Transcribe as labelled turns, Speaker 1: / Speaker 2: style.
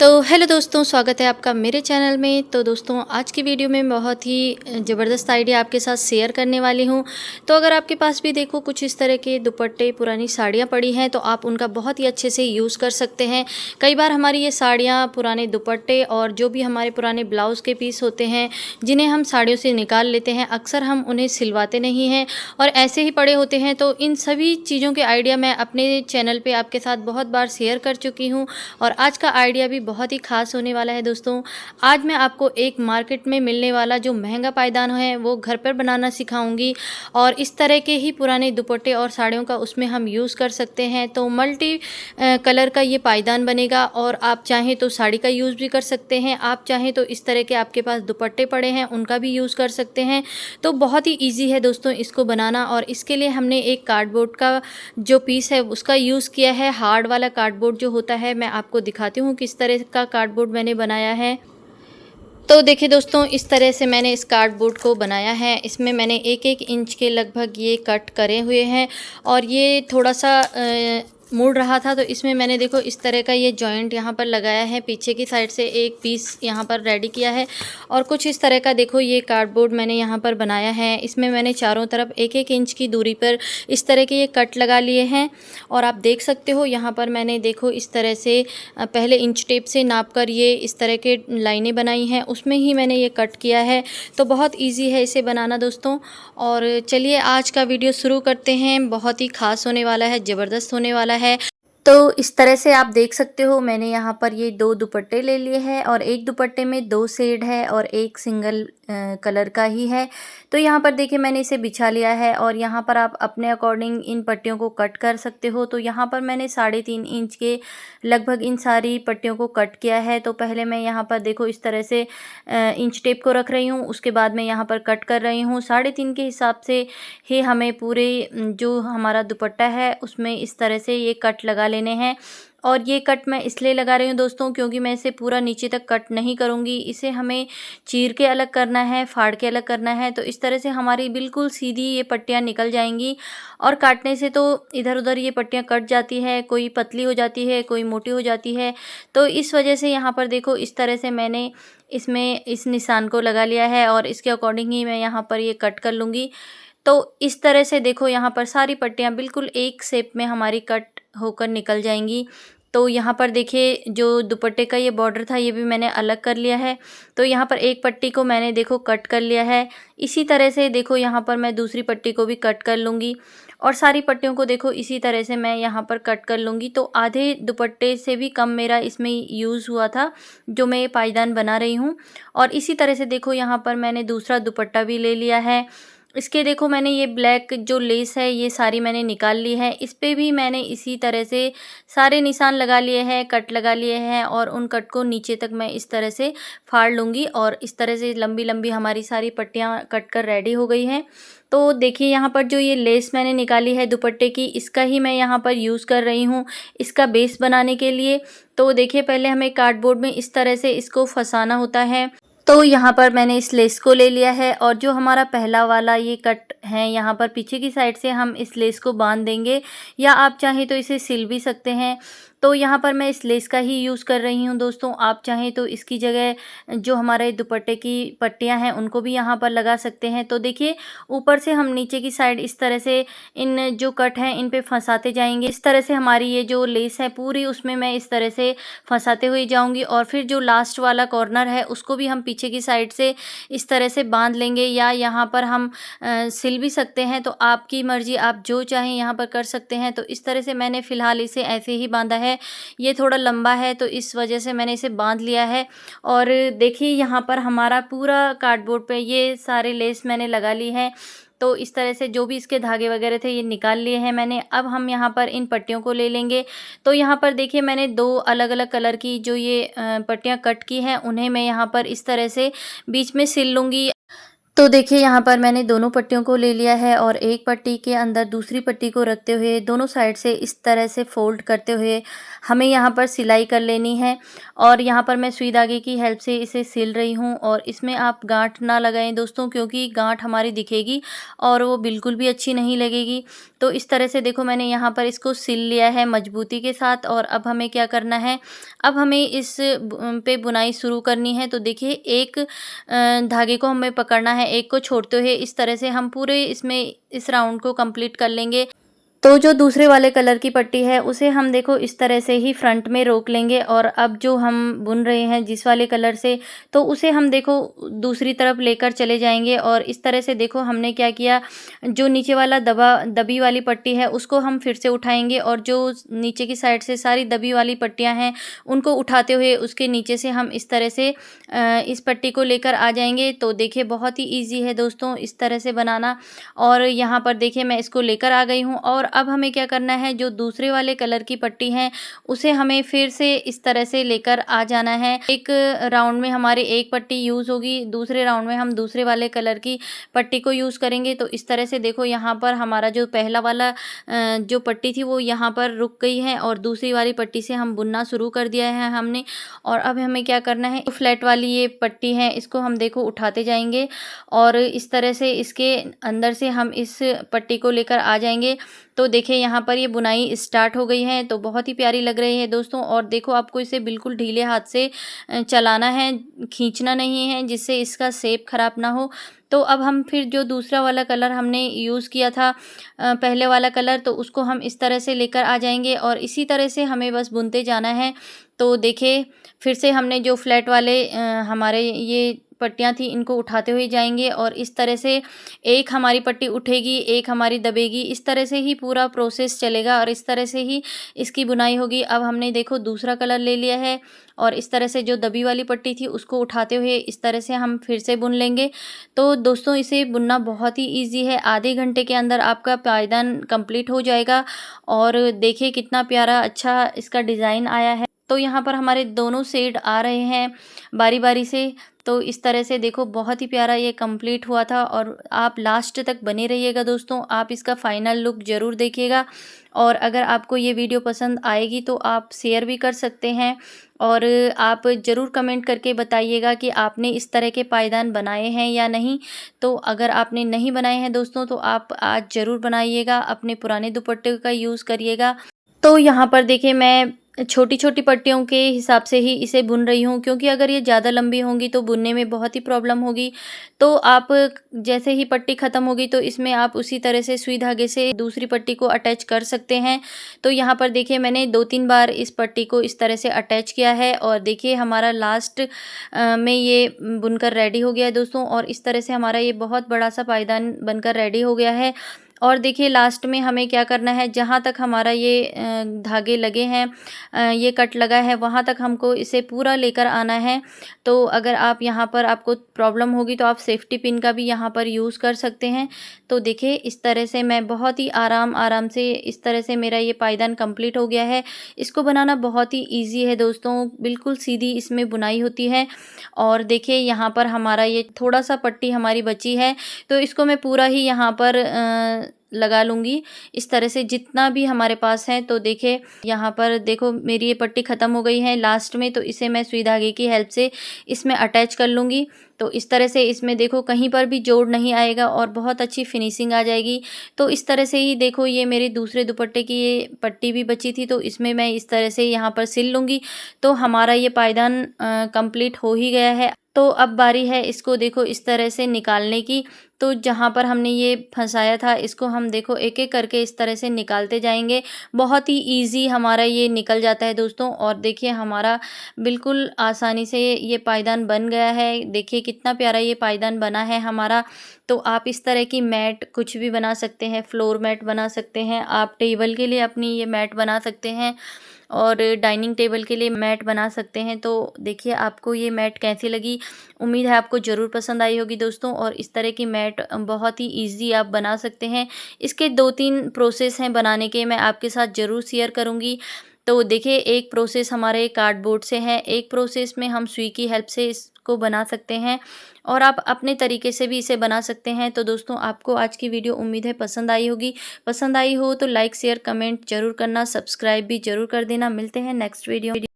Speaker 1: तो हेलो दोस्तों, स्वागत है आपका मेरे चैनल में। तो दोस्तों, आज की वीडियो में बहुत ही ज़बरदस्त आइडिया आपके साथ शेयर करने वाली हूँ। तो अगर आपके पास भी देखो कुछ इस तरह के दुपट्टे, पुरानी साड़ियाँ पड़ी हैं, तो आप उनका बहुत ही अच्छे से यूज़ कर सकते हैं। कई बार हमारी ये साड़ियाँ, पुराने दुपट्टे और जो भी हमारे पुराने ब्लाउज़ के पीस होते हैं, जिन्हें हम साड़ियों से निकाल लेते हैं, अक्सर हम उन्हें सिलवाते नहीं हैं और ऐसे ही पड़े होते हैं। तो इन सभी चीज़ों के आइडिया मैं अपने चैनल पर आपके साथ बहुत बार शेयर कर चुकी हूँ और आज का आइडिया भी बहुत ही ख़ास होने वाला है दोस्तों। आज मैं आपको एक मार्केट में मिलने वाला जो महंगा पायदान है वो घर पर बनाना सिखाऊंगी और इस तरह के ही पुराने दुपट्टे और साड़ियों का उसमें हम यूज़ कर सकते हैं। तो मल्टी कलर का ये पायदान बनेगा और आप चाहें तो साड़ी का यूज़ भी कर सकते हैं। आप चाहें तो इस तरह के आपके पास दुपट्टे पड़े हैं उनका भी यूज़ कर सकते हैं। तो बहुत ही ईजी है दोस्तों इसको बनाना। और इसके लिए हमने एक कार्डबोर्ड का जो पीस है उसका यूज़ किया है। हार्ड वाला कार्डबोर्ड जो होता है, मैं आपको दिखाती हूँ किस तरह का कार्डबोर्ड मैंने बनाया है। तो देखिए दोस्तों, इस तरह से मैंने इस कार्डबोर्ड को बनाया है। इसमें मैंने 1-1 इंच के लगभग ये कट करे हुए हैं और ये थोड़ा सा मुड़ रहा था, तो इसमें मैंने देखो इस तरह का ये जॉइंट यहाँ पर लगाया है। पीछे की साइड से एक पीस यहाँ पर रेडी किया है और कुछ इस तरह का देखो ये कार्डबोर्ड मैंने यहाँ पर बनाया है। इसमें मैंने चारों तरफ 1-1 इंच की दूरी पर इस तरह के ये कट लगा लिए हैं और आप देख सकते हो यहाँ पर मैंने देखो इस तरह से पहले इंच टेप से नाप कर ये इस तरह के लाइनें बनाई हैं, उसमें ही मैंने ये कट किया है। तो बहुत ईजी है इसे बनाना दोस्तों। और चलिए आज का वीडियो शुरू करते हैं। बहुत ही ख़ास होने वाला है, ज़बरदस्त होने वाला है। तो इस तरह से आप देख सकते हो मैंने यहाँ पर ये 2 दुपट्टे ले लिए हैं और एक दुपट्टे में 2 शेड है और एक सिंगल कलर का ही है। तो यहाँ पर देखिए मैंने इसे बिछा लिया है और यहाँ पर आप अपने अकॉर्डिंग इन पट्टियों को कट कर सकते हो। तो यहाँ पर मैंने 3.5 इंच के लगभग इन सारी पट्टियों को कट किया है। तो पहले मैं यहाँ पर देखो इस तरह से इंच टेप को रख रही हूँ, उसके बाद मैं यहाँ पर कट कर रही हूँ 3.5 के हिसाब से ही हमें पूरे जो हमारा दुपट्टा है उसमें इस तरह से ये कट लगा लेने हैं। और ये कट मैं इसलिए लगा रही हूँ दोस्तों क्योंकि मैं इसे पूरा नीचे तक कट नहीं करूँगी। इसे हमें चीर के अलग करना है, फाड़ के अलग करना है। तो इस तरह से हमारी बिल्कुल सीधी ये पट्टियाँ निकल जाएंगी और काटने से तो इधर उधर ये पट्टियाँ कट जाती है, कोई पतली हो जाती है, कोई मोटी हो जाती है। तो इस वजह से यहाँ पर देखो इस तरह से मैंने इसमें इस निशान को लगा लिया है और इसके अकॉर्डिंग ही मैं यहाँ पर ये कट कर लूँगी। तो इस तरह से देखो यहाँ पर सारी पट्टियाँ बिल्कुल एक शेप में हमारी कट होकर निकल जाएंगी। तो यहाँ पर देखिए जो दुपट्टे का ये बॉर्डर था ये भी मैंने अलग कर लिया है। तो यहाँ पर एक पट्टी को मैंने देखो कट कर लिया है। इसी तरह से देखो यहाँ पर मैं दूसरी पट्टी को भी कट कर लूँगी और सारी पट्टियों को देखो इसी तरह से मैं यहाँ पर कट कर लूँगी। तो आधे दुपट्टे से भी कम मेरा इसमें यूज़ हुआ था जो मैं ये पायदान बना रही हूँ। और इसी तरह से देखो यहाँ पर मैंने दूसरा दुपट्टा भी ले लिया है। इसके देखो मैंने ये ब्लैक जो लेस है ये सारी मैंने निकाल ली है। इस पे भी मैंने इसी तरह से सारे निशान लगा लिए हैं, कट लगा लिए हैं और उन कट को नीचे तक मैं इस तरह से फाड़ लूँगी और इस तरह से लंबी लंबी हमारी सारी पट्टियाँ कट कर रेडी हो गई हैं। तो देखिए यहाँ पर जो ये लेस मैंने निकाली है दुपट्टे की, इसका ही मैं यहाँ पर यूज़ कर रही हूँ इसका बेस बनाने के लिए। तो देखिए पहले हमें कार्डबोर्ड में इस तरह से इसको फंसाना होता है। तो यहाँ पर मैंने इस लेस को ले लिया है और जो हमारा पहला वाला ये कट है यहाँ पर पीछे की साइड से हम इस लेस को बांध देंगे या आप चाहें तो इसे सिल भी सकते हैं। तो यहाँ पर मैं इस लेस का ही यूज़ कर रही हूँ दोस्तों। आप चाहें तो इसकी जगह जो हमारे दुपट्टे की पट्टियाँ हैं उनको भी यहाँ पर लगा सकते हैं। तो देखिए ऊपर से हम नीचे की साइड इस तरह से इन जो कट हैं इन पे फंसाते जाएंगे। इस तरह से हमारी ये जो लेस है पूरी उसमें मैं इस तरह से फंसाते हुए जाऊँगी और फिर जो लास्ट वाला कॉर्नर है उसको भी हम पीछे की साइड से इस तरह से बांध लेंगे या यहाँ पर हम सिल भी सकते हैं। तो आपकी मर्ज़ी, आप जो चाहें यहाँ पर कर सकते हैं। तो इस तरह से मैंने फ़िलहाल इसे ऐसे ही बांधा है। ये थोड़ा लंबा है तो इस वजह से मैंने इसे बांध लिया है। और देखिए यहाँ पर हमारा पूरा कार्डबोर्ड पे ये सारे लेस मैंने लगा ली है। तो इस तरह से जो भी इसके धागे वगैरह थे ये निकाल लिए हैं मैंने। अब हम यहाँ पर इन पट्टियों को ले लेंगे। तो यहाँ पर देखिए मैंने 2 अलग अलग कलर की जो ये पट्टियाँ कट की हैं उन्हें मैं यहाँ पर इस तरह से बीच में सिल लूँगी। तो देखिए यहाँ पर मैंने दोनों पट्टियों को ले लिया है और एक पट्टी के अंदर दूसरी पट्टी को रखते हुए दोनों साइड से इस तरह से फोल्ड करते हुए हमें यहाँ पर सिलाई कर लेनी है। और यहाँ पर मैं सुई धागे की हेल्प से इसे सिल रही हूँ। और इसमें आप गांठ ना लगाएं दोस्तों, क्योंकि गांठ हमारी दिखेगी और वो बिल्कुल भी अच्छी नहीं लगेगी। तो इस तरह से देखो मैंने यहाँ पर इसको सिल लिया है मजबूती के साथ। और अब हमें क्या करना है, अब हमें इस पे बुनाई शुरू करनी है। तो देखिए एक धागे को हमें पकड़ना है, एक को छोड़ते हुए इस तरह से हम पूरे इसमें इस राउंड को कंप्लीट कर लेंगे। तो जो दूसरे वाले कलर की पट्टी है उसे हम देखो इस तरह से ही फ्रंट में रोक लेंगे। और अब जो हम बुन रहे हैं जिस वाले कलर से, तो उसे हम देखो दूसरी तरफ लेकर चले जाएंगे। और इस तरह से देखो हमने क्या किया, जो नीचे वाला दबी वाली पट्टी है उसको हम फिर से उठाएंगे और जो नीचे की साइड से सारी दबी वाली पट्टियां हैं उनको उठाते हुए उसके नीचे से हम इस तरह से इस पट्टी को लेकर आ जाएंगे। तो देखिए बहुत ही ईजी है दोस्तों इस तरह से बनाना। और यहाँ पर देखिए मैं इसको लेकर आ गई हूँ। और अब हमें क्या करना है, जो दूसरे वाले कलर की पट्टी है उसे हमें फिर से इस तरह से लेकर आ जाना है। एक राउंड में हमारी एक पट्टी यूज़ होगी, दूसरे राउंड में हम दूसरे वाले कलर की पट्टी को यूज़ करेंगे। तो इस तरह से देखो यहाँ पर हमारा जो पहला वाला जो पट्टी थी वो यहाँ पर रुक गई है और दूसरी वाली पट्टी से हम बुनना शुरू कर दिया है हमने। और अब हमें क्या करना है, फ्लैट वाली ये पट्टी है इसको हम देखो उठाते जाएंगे और इस तरह से इसके अंदर से हम इस पट्टी को लेकर आ जाएंगे। तो देखिए यहाँ पर ये बुनाई स्टार्ट हो गई है। तो बहुत ही प्यारी लग रही है दोस्तों। और देखो आपको इसे बिल्कुल ढीले हाथ से चलाना है, खींचना नहीं है, जिससे इसका शेप खराब ना हो। तो अब हम फिर जो दूसरा वाला कलर हमने यूज़ किया था पहले वाला कलर, तो उसको हम इस तरह से लेकर आ जाएंगे और इसी तरह से हमें बस बुनते जाना है। तो देखिए फिर से हमने जो फ्लैट वाले हमारे ये पट्टियाँ थी इनको उठाते हुए जाएंगे और इस तरह से एक हमारी पट्टी उठेगी, एक हमारी दबेगी, इस तरह से ही पूरा प्रोसेस चलेगा और इस तरह से ही इसकी बुनाई होगी। अब हमने देखो दूसरा कलर ले लिया है और इस तरह से जो दबी वाली पट्टी थी उसको उठाते हुए इस तरह से हम फिर से बुन लेंगे। तो दोस्तों इसे बुनना बहुत ही ईजी है, आधे घंटे के अंदर आपका पायदान कंप्लीट हो जाएगा। और देखिए कितना प्यारा अच्छा इसका डिज़ाइन आया है। तो यहाँ पर हमारे दोनों शेड आ रहे हैं बारी बारी से। तो इस तरह से देखो बहुत ही प्यारा ये कंप्लीट हुआ था। और आप लास्ट तक बने रहिएगा दोस्तों, आप इसका फाइनल लुक ज़रूर देखिएगा। और अगर आपको ये वीडियो पसंद आएगी तो आप शेयर भी कर सकते हैं और आप ज़रूर कमेंट करके बताइएगा कि आपने इस तरह के पायदान बनाए हैं या नहीं। तो अगर आपने नहीं बनाए हैं दोस्तों तो आप आज ज़रूर बनाइएगा, अपने पुराने दुपट्टे का यूज़ करिएगा। तो यहाँ पर देखिए मैं छोटी छोटी पट्टियों के हिसाब से ही इसे बुन रही हूँ, क्योंकि अगर ये ज़्यादा लंबी होंगी तो बुनने में बहुत ही प्रॉब्लम होगी। तो आप जैसे ही पट्टी ख़त्म होगी तो इसमें आप उसी तरह से सुई धागे से दूसरी पट्टी को अटैच कर सकते हैं। तो यहाँ पर देखिए मैंने 2-3 बार इस पट्टी को इस तरह से अटैच किया है और देखिए हमारा लास्ट में ये बुनकर रेडी हो गया है दोस्तों। और इस तरह से हमारा ये बहुत बड़ा सा पायदान बनकर रेडी हो गया है। और देखिए लास्ट में हमें क्या करना है, जहाँ तक हमारा ये धागे लगे हैं, ये कट लगा है, वहाँ तक हमको इसे पूरा लेकर आना है। तो अगर आप यहाँ पर आपको प्रॉब्लम होगी तो आप सेफ्टी पिन का भी यहाँ पर यूज़ कर सकते हैं। तो देखिए इस तरह से मैं बहुत ही आराम से इस तरह से मेरा ये पायदान कंप्लीट हो गया है। इसको बनाना बहुत ही ईजी है दोस्तों, बिल्कुल सीधी इसमें बुनाई होती है। और देखिए यहाँ पर हमारा ये थोड़ा सा पट्टी हमारी बची है, तो इसको मैं पूरा ही यहाँ पर लगा लूँगी इस तरह से जितना भी हमारे पास है। तो देखिए यहाँ पर देखो मेरी ये पट्टी ख़त्म हो गई है लास्ट में, तो इसे मैं सुई धागे की हेल्प से इसमें अटैच कर लूँगी। तो इस तरह से इसमें देखो कहीं पर भी जोड़ नहीं आएगा और बहुत अच्छी फिनिशिंग आ जाएगी। तो इस तरह से ही देखो ये मेरे दूसरे दुपट्टे की ये पट्टी भी बची थी, तो इसमें मैं इस तरह से यहाँ पर सिल लूँगी। तो हमारा ये पायदान कंप्लीट हो ही गया है। तो अब बारी है इसको देखो इस तरह से निकालने की। तो जहाँ पर हमने ये फंसाया था इसको हम देखो एक एक करके इस तरह से निकालते जाएंगे। बहुत ही इजी हमारा ये निकल जाता है दोस्तों। और देखिए हमारा बिल्कुल आसानी से ये पायदान बन गया है। देखिए कितना प्यारा ये पायदान बना है हमारा। तो आप इस तरह की मैट कुछ भी बना सकते हैं, फ्लोर मैट बना सकते हैं, आप टेबल के लिए अपनी ये मैट बना सकते हैं और डाइनिंग टेबल के लिए मैट बना सकते हैं। तो देखिए आपको ये मैट कैसी लगी, उम्मीद है आपको ज़रूर पसंद आई होगी दोस्तों। और इस तरह की मैट बहुत ही इजी आप बना सकते हैं। इसके 2-3 प्रोसेस हैं बनाने के, मैं आपके साथ ज़रूर शेयर करूँगी। तो देखिए एक प्रोसेस हमारे कार्डबोर्ड से है, एक प्रोसेस में हम सुई की हेल्प से इस को बना सकते हैं और आप अपने तरीके से भी इसे बना सकते हैं। तो दोस्तों आपको आज की वीडियो उम्मीद है पसंद आई होगी। पसंद आई हो तो लाइक शेयर कमेंट जरूर करना, सब्सक्राइब भी जरूर कर देना। मिलते हैं नेक्स्ट वीडियो।